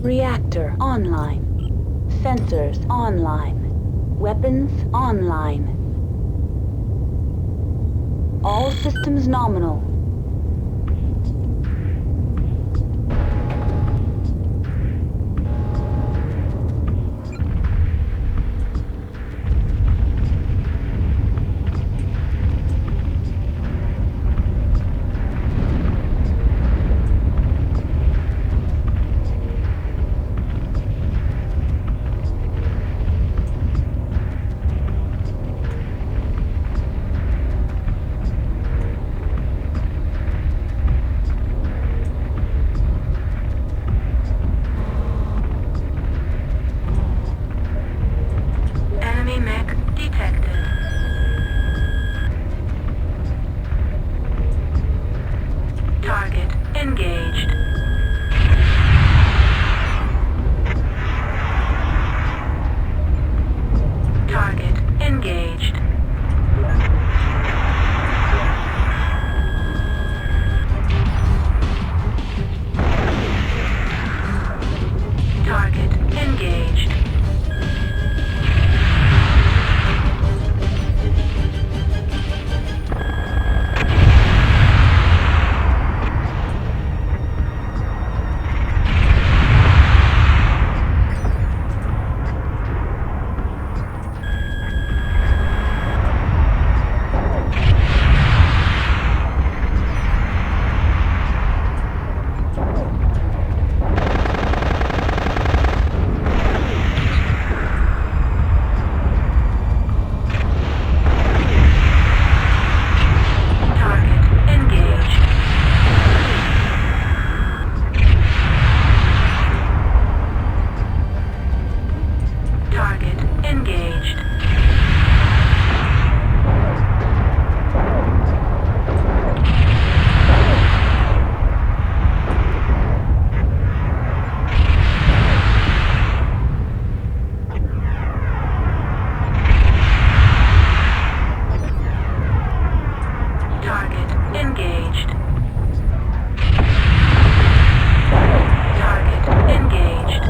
Reactor online. Sensors online. Weapons online. All systems nominal. Enemy mech detected. Target engaged. Target engaged. Target engaged. Target engaged. Target engaged. Target engaged. Target engaged.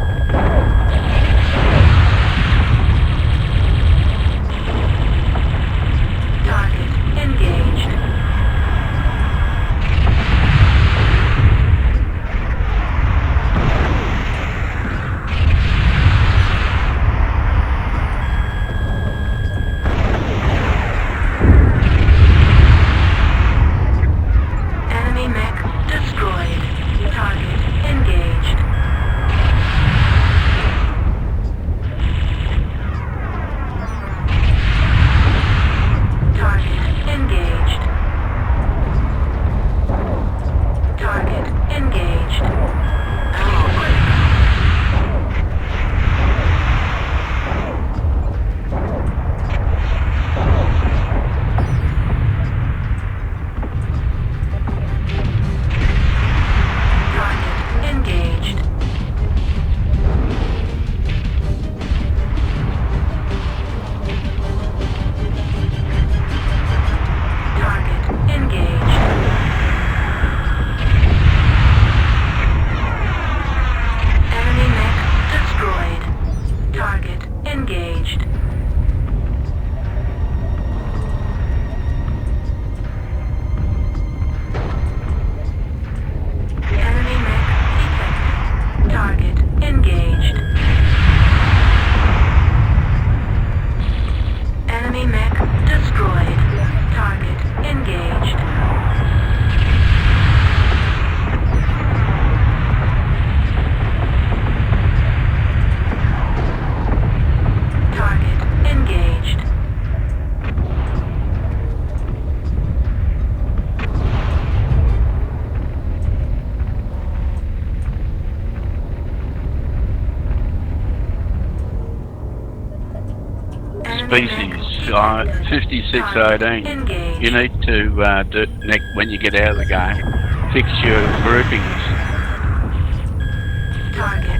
Target engaged. Enemy mech destroyed. Target engaged. Target engaged. Target engaged. Target engaged. Target engaged. Enemy mech destroyed. Target engaged. Enemy mech detected. Target engaged. Enemy mech destroyed. Target engaged. Target engaged. Enemy mech Species detected. 5618. Engaged. You need to when you get out of the game, fix your groupings. Target